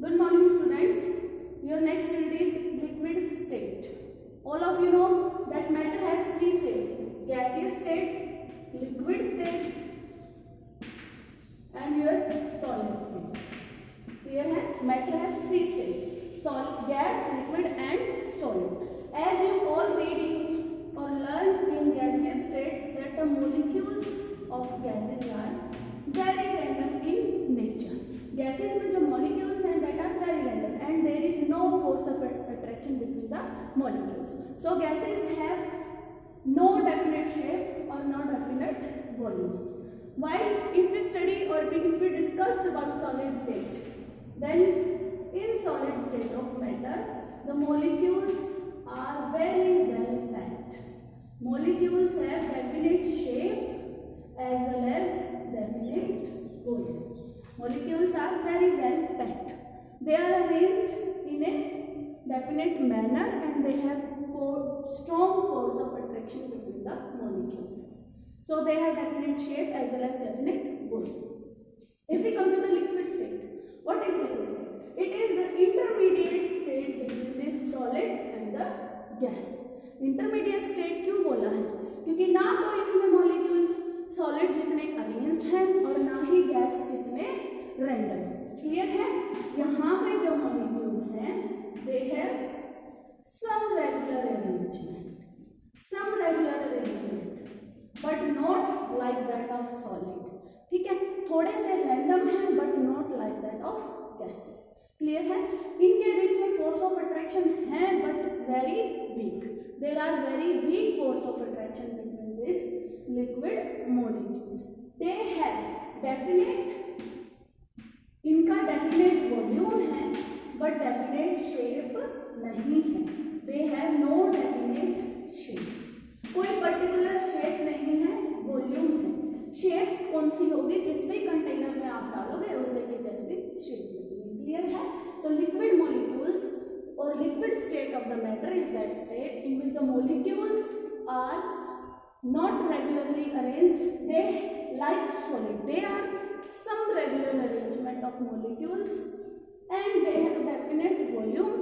Good morning, students. Your next unit is liquid state. All of you know that matter has three states: gaseous state, liquid state, and your solid state. Clear है? Matter has three states: solid, gas, liquid, and solid. As you all read or learn in gaseous state that the molecules of gases are very random in nature. Gases में जो molecules हैं that are very random and there is no force of attraction between the molecules. So gases have no definite shape or no definite volume. While if we study or if we discussed about solid state, then in solid state of matter the molecules are very well packed. Molecules have definite shape as well as definite volume. Molecules are very well packed. They are arranged in a definite manner and they have strong force of attraction between the molecules. So they have definite shape as well as definite volume. If we come to the liquid state, what is liquid state? It is the intermediate state between this solid and the gas. Intermediate state क्यों बोला है? क्योंकि ना तो इसमें molecules solid जितने arranged हैं और ना ही गैस जितने रैंडम. क्लियर है? यहाँ पे जो मॉलिक्यूल्स हैं they have some regular arrangement but not like that of solid. ठीक है, थोड़े से रैंडम हैं but not like that of gases. Clear है? इनके बीच में फोर्स ऑफ अट्रैक्शन है but very weak. There are very weak force of attraction between this liquid molecules. They have definite, इनका definite volume है but definite shape नहीं है. They have no definite shape. कोई particular shape नहीं है, volume है. shape कौन सी होगी? जिस भी कंटेनर में आप डालोगे उसे के जैसी shape लगेगी. क्लियर है? तो liquid molecules or liquid state of the matter is that state in which the molecules are not regularly arranged. They like solid. They are some regular arrangement of molecules and they have definite volume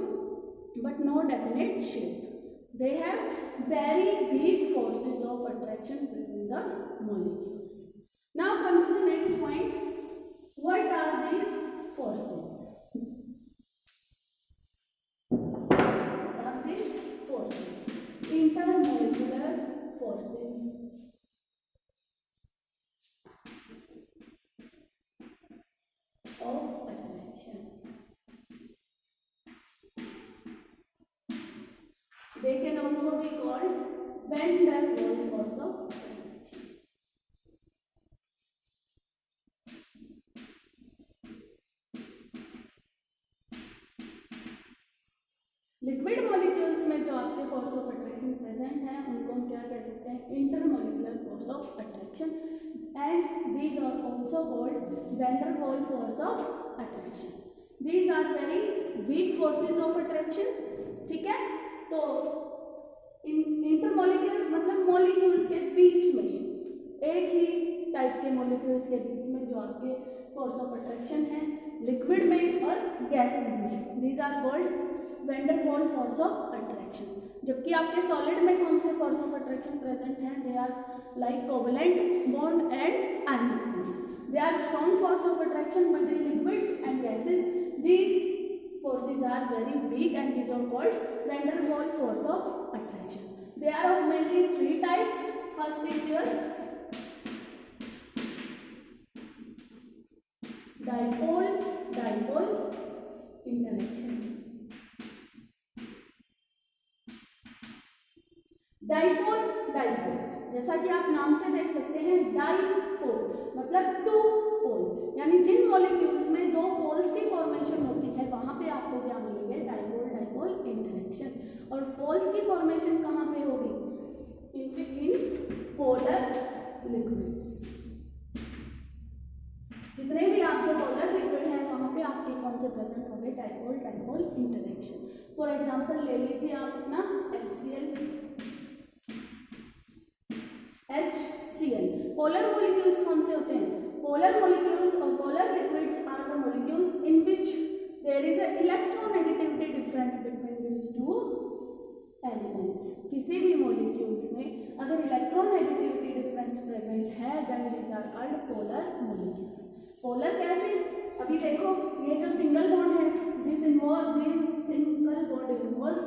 but no definite shape. They have very weak forces of attraction between the molecules. Now come to the next point. What are these forces? What are these forces? Intermolecular forces. Of attraction. They can also be called van der Waals force of attraction. Liquid molecules में जो आपके force of attraction present है उनको हम क्या कह सकते हैं? Intermolecular force of attraction. And these are also called van der Waals force of attraction. These are very weak forces of attraction. ठीक है, तो इंटरमॉलिक्यूलर मतलब मॉलिक्यूल्स के बीच में एक ही टाइप के मॉलिक्यूल्स के बीच में जो आपके फोर्स ऑफ अट्रैक्शन है लिक्विड में और गैसेस में. दीज आर कॉल्ड वैन डर वाल फोर्स ऑफ अट्रैक्शन. जबकि आपके सॉलिड में कौन से फोर्स ऑफ अट्रैक्शन प्रेजेंट हैं? They are like covalent bond and ionic bond. They are strong force of attraction but in liquids and gases these forces are very weak and these are called van der Waals force of attraction. They are of mainly three types. First is your dipole interaction. Dipole जैसा कि आप नाम से देख सकते हैं. Dipole मतलब to पोल, यानी जिन मॉलिक्यूल्स में दो पोल्स की फॉर्मेशन होती है वहां पे आपको क्या मिलेंगे? Dipole interaction. और पोल्स की फॉर्मेशन कहां पे होगी? In polar liquids. जितने भी आपके पोलर लिक्विड हैं वहां पे आपके कौन से प्रेजेंट होंगे? Dipole interaction. फॉर एग्जांपल ले लीजिए आप अपना HCl. पोलर मॉलिक्यूल्स कौन से होते हैं? पोलर मॉलिक्यूल्स और polar liquids are the molecules in which there is a electronegativity difference between these two elements. किसी भी मॉलिक्यूल्स में अगर इलेक्ट्रोनेगेटिविटी डिफरेंस प्रेजेंट है then these are called polar molecules. Polar कैसे? अभी देखो ये जो सिंगल बॉन्ड है this single bond involves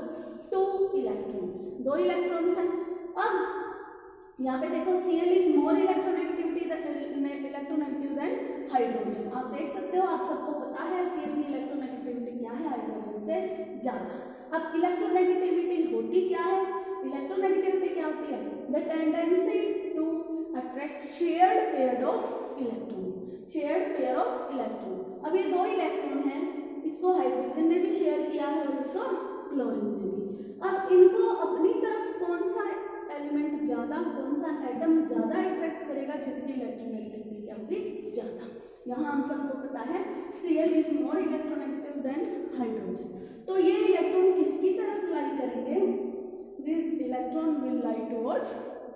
2 electrons, 2 electrons हैं। अब यहाँ पे देखो Cl is more electronegative than hydrogen. आप देख सकते हो, आप सबको पता है Cl की इलेक्ट्रोनेगेटिविटी क्या है हाइड्रोजन से ज्यादा। अब इलेक्ट्रोनेगेटिविटी होती क्या है? इलेक्ट्रोनेगेटिविटी क्या होती है? The tendency to attract shared pair of electron, shared pair of electron. अब ये 2 इलेक्ट्रॉन हैं, इसको हाइड्रोजन ने भी शेयर किया है और इसको क्लोरीन ने भी। अब इनको अपनी तरफ कौन सा एलिमेंट ज्यादा, कौन सा एटम ज्यादा अट्रैक्ट करेगा जिसकी इलेक्ट्रोनेगेटिविटी क्या होगी? ज्यादा। यहाँ हम सबको पता है Cl is more electronegative than hydrogen. तो ये इलेक्ट्रॉन किसकी तरफ लाई करेंगे? This electron will lie towards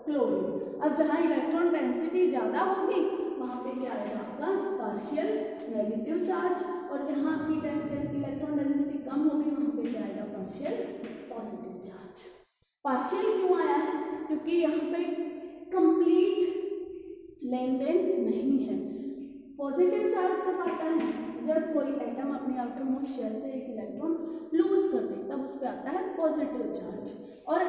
chlorine. अब जहाँ इलेक्ट्रॉन डेंसिटी ज्यादा होगी वहाँ पे क्या आएगा आपका? Partial negative charge. और जहाँ आपकी इलेक्ट्रॉन डेंसिटी कम होगी वहाँ पे क्या आएगा? Partial positive charge. पार्शियल क्यों आया है? क्योंकि यहाँ पे कंप्लीट लेन देन नहीं है। पॉजिटिव चार्ज कब आता है? जब कोई एटम अपने आउटर मोस्ट शेल से एक इलेक्ट्रॉन लूज कर दे तब उस पर आता है पॉजिटिव चार्ज और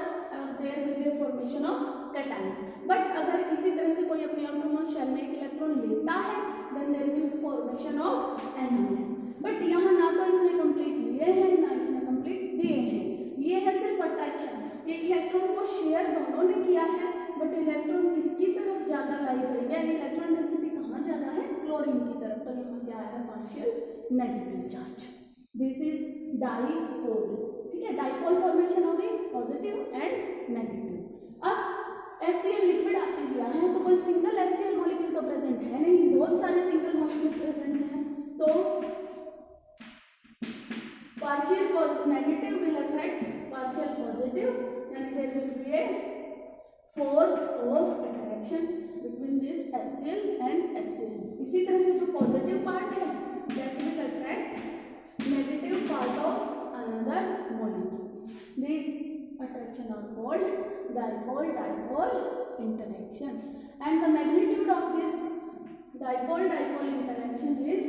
there will be formation of cation. But अगर इसी तरह से कोई अपने आउटर मोस्ट शेल में एक इलेक्ट्रॉन लेता है then there will be formation of anion. But यहाँ ना तो इसने कंप्लीट लिए हैं ना इसने कंप्लीट दिए हैं, ये है सिर्फ अट्रैक्शन। ये इलेक्ट्रॉन को शेयर दोनों ने किया है बट इलेक्ट्रॉन किसकी तरफ ज्यादा लाई करेंगे? यानी इलेक्ट्रॉन डेंसिटी कहाँ ज्यादा है? क्लोरीन की तरफ। तो यहाँ क्या आया है? Partial negative charge. This is dipole. ठीक है, डाइपोल फॉर्मेशन हो गई पॉजिटिव एंड नेगेटिव। अब HCl लिक्विड आपने दिया है तो कोई सिंगल HCl मॉलिक्यूल तो प्रेजेंट है नहीं, बहुत सारे सिंगल मॉलिक्यूल प्रेजेंट हैं। तो partial negative will attract partial positive, यानी there will be a force of attraction between this HCl and HCl। इसी तरह से जो पॉजिटिव पार्ट है that will attract negative part of another molecule. This attraction are called dipole-dipole interaction, and the magnitude of this dipole-dipole interaction is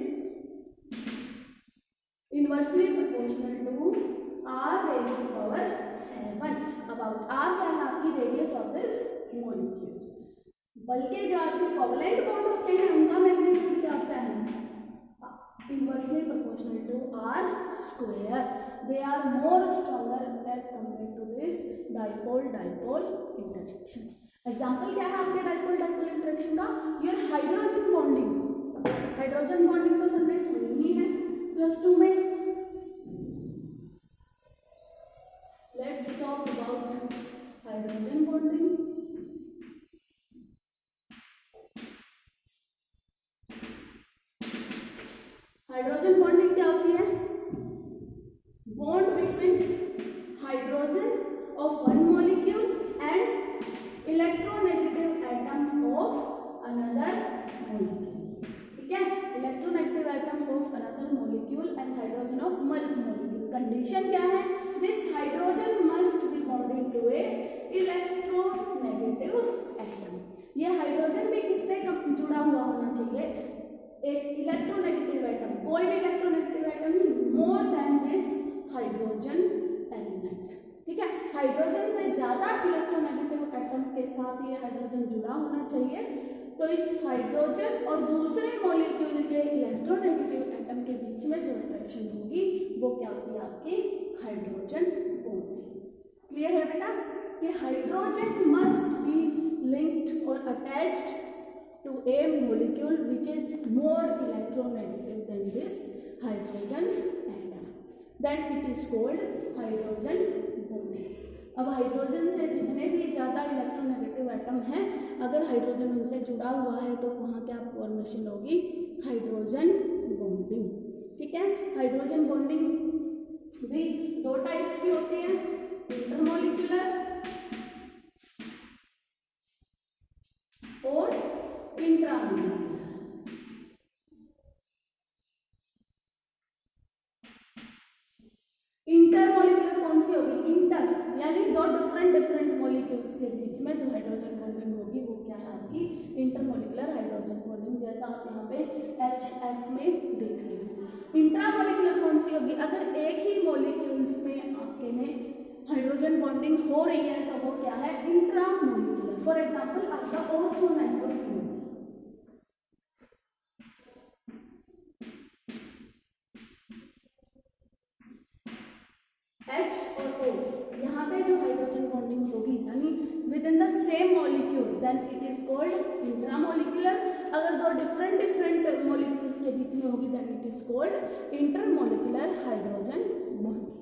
inversely proportional to r raised to power 7। about r क्या है? आपकी radius of this molecule. बल्कि जो आपके covalent bond होते हैं उनका magnitude क्या होता है? inversely proportional to r square. They are more stronger as compared to this dipole-dipole interaction. Example क्या है आपके dipole-dipole interaction का? Your hydrogen bonding. Hydrogen bonding तो सबने सुनी ही है +2 में। Let's talk about hydrogen bonding. Hydrogen bonding क्या होती है? Bond between hydrogen of one molecule and electronegative atom of another molecule. ठीक है, electronegative atom of another molecule and hydrogen of molecule. Condition क्या है? This hydrogen must be bonded to a electronegative atom. ये hydrogen भी किससे जुड़ा हुआ होना चाहिए? एक इलेक्ट्रोनेगेटिव एटम, कोई भी इलेक्ट्रोनेगेटिव एटम नहीं, more than this hydrogen element. ठीक है, हाइड्रोजन से ज्यादा इलेक्ट्रोनेगेटिव एटम के साथ ये हाइड्रोजन जुड़ा होना चाहिए। तो इस हाइड्रोजन और दूसरे मॉलिक्यूल के इलेक्ट्रोनेगेटिव एटम के बीच में जो अट्रैक्शन होगी वो क्या होगी? आपकी हाइड्रोजन बॉन्डिंग। क्लियर है बेटा? कि हाइड्रोजन मस्ट बी लिंक्ड और attached to a molecule which is more electronegative than this hydrogen atom, then it is called hydrogen bonding। अब हाइड्रोजन से जितने भी ज़्यादा इलेक्ट्रोनेगेटिव एटम हैं अगर हाइड्रोजन उनसे जुड़ा हुआ है तो वहाँ क्या फॉर्मेशन होगी? Hydrogen bonding. ठीक है, हाइड्रोजन बॉन्डिंग भी 2 टाइप्स की होती है, इंटरमॉलिक्यूलर और इंट्रामॉलिक्यूलर। इंटरमोलिकुलर कौन सी होगी? इंटर यानी दो डिफरेंट मॉलिक्यूल्स के बीच में जो हाइड्रोजन बॉन्डिंग होगी वो क्या है आपकी? इंटरमोलिकुलर हाइड्रोजन बॉन्डिंग, जैसा आप यहाँ पे HF में देख रहे हो। इंट्रामोलिकुलर कौन सी होगी? अगर एक ही मॉलिक्यूल्स में आपके में हाइड्रोजन बॉन्डिंग हो रही है तो वो क्या है? इंट्रामोलिकुलर। फॉर एग्जांपल आपका ऑर्थोनाइट्रोफिनोल, H और O, यहाँ पे जो हाइड्रोजन बॉन्डिंग होगी यानी within the same molecule, then it is called intramolecular. अगर दो डिफरेंट मॉलिक्यूल्स के बीच में होगी then it is called intermolecular hydrogen bonding.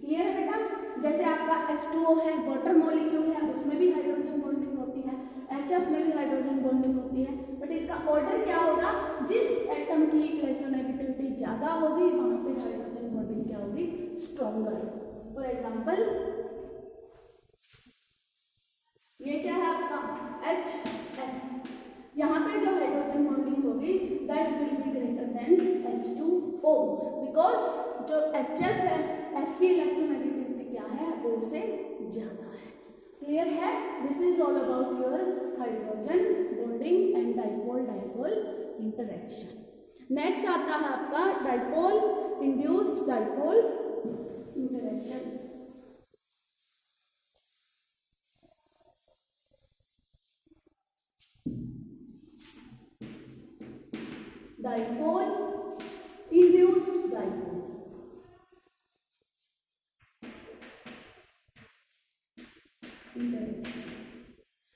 Clear है बेटा? जैसे आपका H2O है, वाटर मॉलिक्यूल है, उसमें भी हाइड्रोजन बॉन्डिंग होती है, HF में भी हाइड्रोजन बॉन्डिंग होती है, बट इसका ऑर्डर क्या होगा? जिस एटम की इलेक्ट्रोनेगेटिविटी ज्यादा होगी वहां पे हाइड्रोजन बॉन्डिंग क्या होगी? स्ट्रॉन्गर। फॉर एग्जाम्पल ये क्या है आपका? HF, यहाँ पे जो हाइड्रोजन बॉन्डिंग होगी that will be greater than H2O, because जो HF है F की इलेक्ट्रोनेगेटिविटी क्या है? O से ज्यादा है। क्लियर है? This is all about your hydrogen bonding and dipole interaction. Next आता है आपका dipole induced dipole interaction. Dipole induced dipole,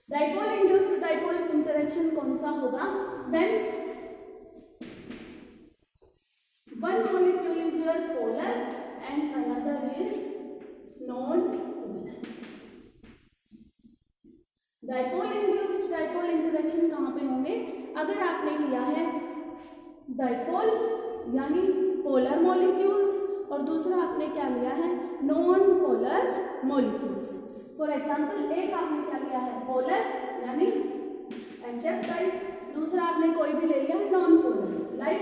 dipole induced dipole interaction कौन सा होगा? When one molecule is your polar and another is non polar. Dipole induced dipole interaction कहां पे होंगे? अगर आपने लिया है डाइपोल यानी पोलर मॉलिक्यूल्स और दूसरा आपने क्या लिया है? Non polar molecules. For example एक आपने क्या लिया है? पोलर यानी HF टाइप, दूसरा आपने कोई भी ले लिया है नॉन पोलर लाइक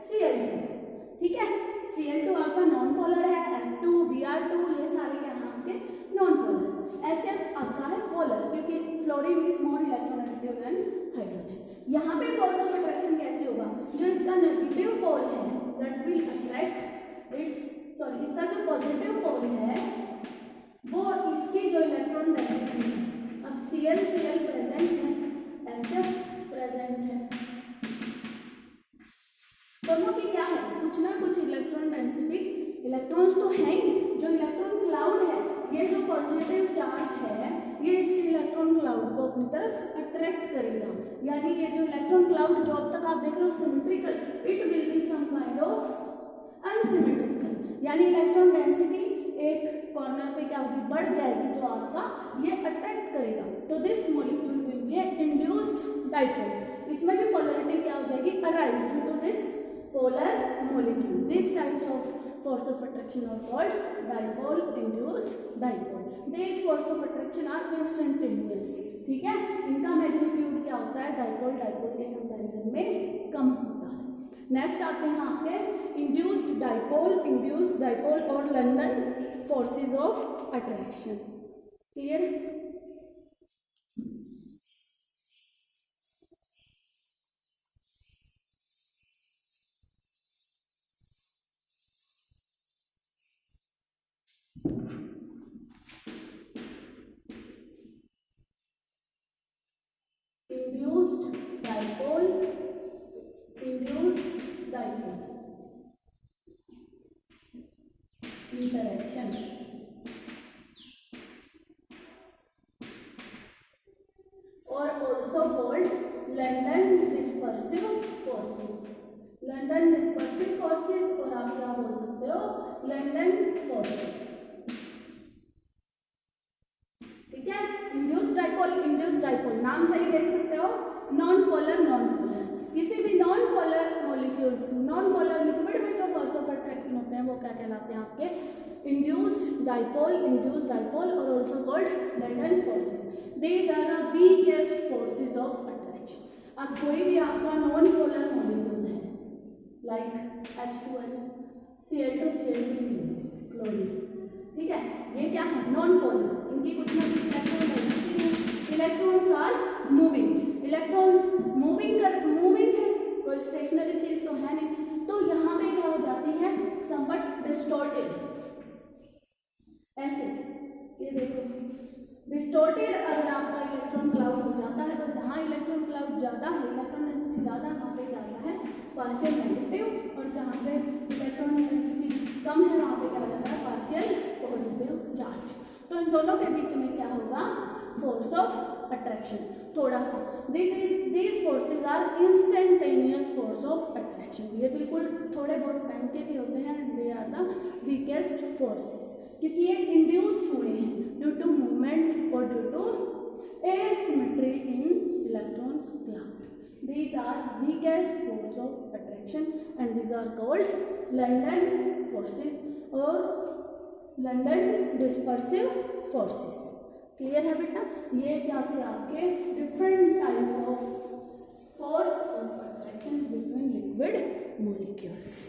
Cl2, ठीक है? Cl2 आपका नॉन पोलर है, F2 Br2 ये सारे क्या हैं आपके? Non polar. HF आपका है पोलर क्योंकि fluorine is more electronegative than hydrogen. यहाँ पे फोर्स ऑफ अट्रैक्शन कैसे होगा? जो इसका नेगेटिव पोल है दैट विल अट्रैक्ट इसका जो पॉजिटिव पोल है वो इसकी जो इलेक्ट्रॉन डेंसिटी है, अब Cl प्रेजेंट है, HF प्रेजेंट है, दोनों की क्या है? कुछ ना कुछ इलेक्ट्रॉन डेंसिटी, इलेक्ट्रॉन्स तो है ही, जो इलेक्ट्रॉन क्लाउड है ये जो पॉजिटिव चार्ज है ये इसके इलेक्ट्रॉन क्लाउड को अपनी तरफ अट्रैक्ट करेगा। यानी ये जो इलेक्ट्रॉन क्लाउड जो अब तक आप देख रहे हो symmetrical, it will be some kind of unsymmetrical, यानी इलेक्ट्रॉन डेंसिटी एक कॉर्नर पे क्या होगी? बढ़ जाएगी, जो आपका ये अट्रैक्ट करेगा। तो this molecule will be induced dipole. इसमें भी पोलैरिटी क्या हो जाएगी? Arise due to this polar molecule. These types of force of attraction are called dipole induced dipole. These force of attraction are instantaneous, ठीक है? इनका मैग्नीट्यूड क्या होता है? डाइपोल के कंपैरिजन में कम होता है। नेक्स्ट आते हैं आपके इंड्यूस्ड डाइपोल और London forces of attraction. Clear? induced dipole interaction, or also called London dispersive forces, और आप क्या बोल सकते हो? लंदन फोर्सेस, ठीक है? इंड्यूस्ड डाइपोल नाम से ही देख सकते हो, नॉन पोलर किसी भी non polar molecules, non polar liquid में जो फोर्स ऑफ अट्रैक्शन होते हैं वो क्या कहलाते हैं आपके? इंड्यूस्ड डाइपोल और also called London forces. These are the weakest forces of attraction. अब कोई भी आपका नॉन पोलर मॉलिक्यूल है लाइक H2H, Cl2 क्लोरीन, ये क्या है, नॉन पोलर, इनकी कुछ ना कुछ इलेक्ट्रॉन डेंसिटी है, electrons are moving, electrons moving है, कोई स्टेशनरी चीज तो है नहीं, तो यहाँ पे क्या हो जाती है, समवट डिस्टॉर्टेड, ऐसे ये देखो डिस्टॉर्टेड। अगर आपका इलेक्ट्रॉन क्लाउड हो जाता है तो जहाँ इलेक्ट्रॉन क्लाउड ज़्यादा है, इलेक्ट्रॉन डेंसिटी ज़्यादा है, वहाँ पे क्या आता है पार्शियल नेगेटिव, और जहाँ पे इलेक्ट्रॉन डेंसिटी कम है वहाँ पे क्या जाता है पार्शियल पॉजिटिव चार्ज। तो इन दोनों के बीच में क्या होगा, फोर्स ऑफ अट्रैक्शन, थोड़ा सा these forces are instantaneous force of attraction, ये बिल्कुल थोड़े बहुत टाइम के लिए होते हैं, they are the weakest forces, क्योंकि ये इंड्यूस हुए हैं ड्यू टू मूवमेंट और due to asymmetry in electron cloud. These are weakest force of attraction and these are called London forces or London dispersive forces. Clear है बेटा, ये क्या थे आपके different type of force of attraction between liquid molecules.